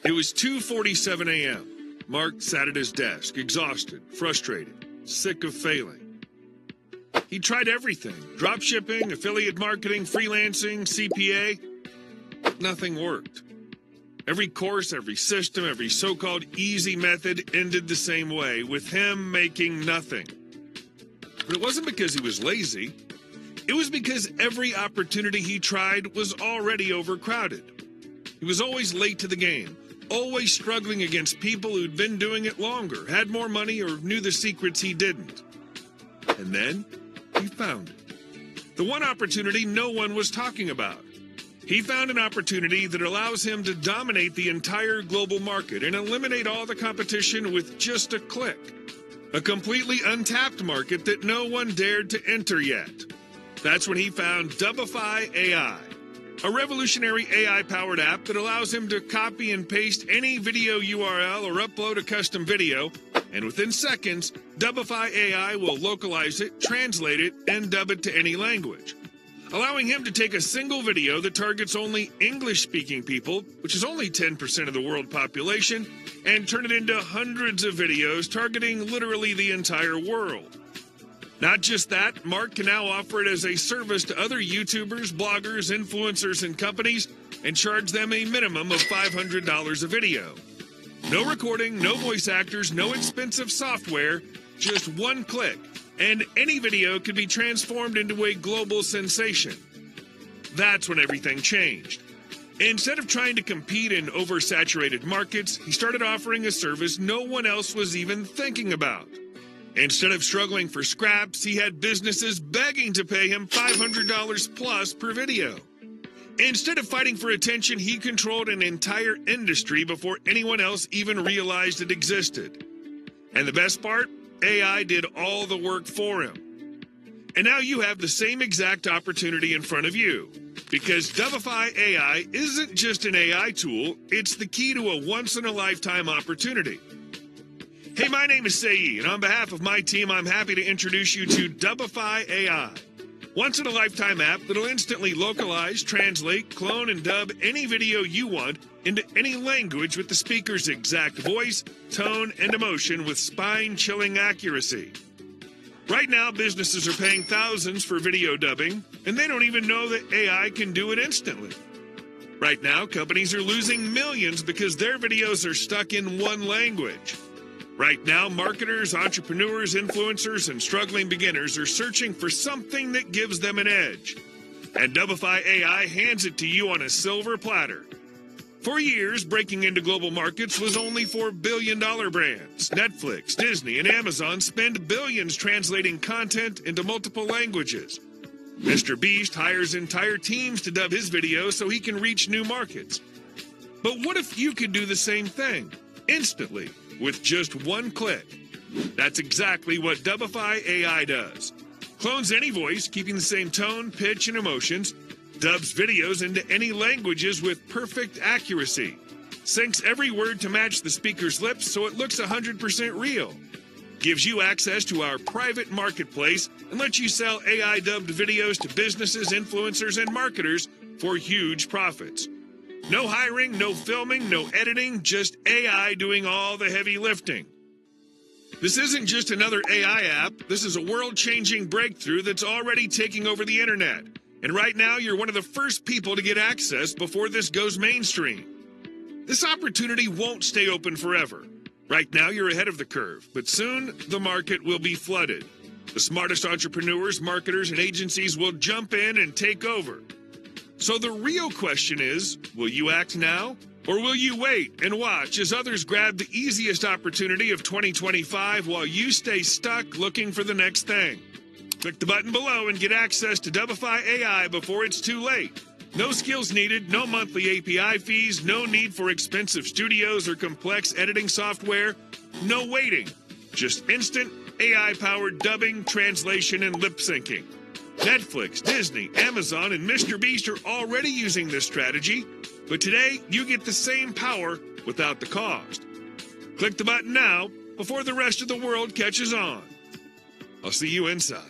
It was 2:47 a.m. Mark sat at his desk, exhausted, frustrated, sick of failing. He tried everything: dropshipping, affiliate marketing, freelancing, CPA. Nothing worked. Every course, every system, every so-called easy method ended the same way, with him making nothing. But it wasn't because he was lazy. It was because every opportunity he tried was already overcrowded. He was always late to the game, always struggling against people who'd been doing it longer, had more money, or knew the secrets he didn't. And then he found it. The one opportunity no one was talking about. He found an opportunity that allows him to dominate the entire global market and eliminate all the competition with just a click. A completely untapped market that no one dared to enter yet. That's when he found Dubbify AI, a revolutionary AI-powered app that allows him to copy and paste any video URL or upload a custom video, and within seconds, Dubbify AI will localize it, translate it, and dub it to any language, allowing him to take a single video that targets only English-speaking people, which is only 10% of the world population, and turn it into hundreds of videos targeting literally the entire world. Not just that, Mark can now offer it as a service to other YouTubers, bloggers, influencers, and companies, and charge them a minimum of $500 a video. No recording, no voice actors, no expensive software, just one click, and any video could be transformed into a global sensation. That's when everything changed. Instead of trying to compete in oversaturated markets, he started offering a service no one else was even thinking about. Instead of struggling for scraps, he had businesses begging to pay him $500 plus per video. Instead of fighting for attention, he controlled an entire industry before anyone else even realized it existed. And the best part? AI did all the work for him. And now you have the same exact opportunity in front of you. Because Dubbify AI isn't just an AI tool, it's the key to a once-in-a-lifetime opportunity. Hey, my name is Saeed, and on behalf of my team, I'm happy to introduce you to Dubbify AI. Once-in-a-lifetime app that'll instantly localize, translate, clone, and dub any video you want into any language with the speaker's exact voice, tone, and emotion with spine-chilling accuracy. Right now, businesses are paying thousands for video dubbing, and they don't even know that AI can do it instantly. Right now, companies are losing millions because their videos are stuck in one language. Right now, marketers, entrepreneurs, influencers, and struggling beginners are searching for something that gives them an edge. And Dubbify AI hands it to you on a silver platter. For years, breaking into global markets was only for billion-dollar brands. Netflix, Disney, and Amazon spend billions translating content into multiple languages. Mr. Beast hires entire teams to dub his videos so he can reach new markets. But what if you could do the same thing, instantly, with just one click? That's exactly what Dubbify AI does. Clones any voice, keeping the same tone, pitch, and emotions, dubs videos into any languages with perfect accuracy, syncs every word to match the speaker's lips so it looks 100% real, gives you access to our private marketplace, and lets you sell AI-dubbed videos to businesses, influencers, and marketers for huge profits. No hiring, no filming, no editing, just AI doing all the heavy lifting. This isn't just another AI app. This is a world-changing breakthrough that's already taking over the internet. And right now, you're one of the first people to get access before this goes mainstream. This opportunity won't stay open forever. Right now, you're ahead of the curve, but soon the market will be flooded. The smartest entrepreneurs, marketers, and agencies will jump in and take over. So the real question is, will you act now? Or will you wait and watch as others grab the easiest opportunity of 2025 while you stay stuck looking for the next thing? Click the button below and get access to Dubbify AI before it's too late. No skills needed, no monthly API fees, no need for expensive studios or complex editing software, no waiting. Just instant AI-powered dubbing, translation, and lip syncing. Netflix, Disney, Amazon, and Mr. Beast are already using this strategy, but today you get the same power without the cost. Click the button now before the rest of the world catches on. I'll see you inside.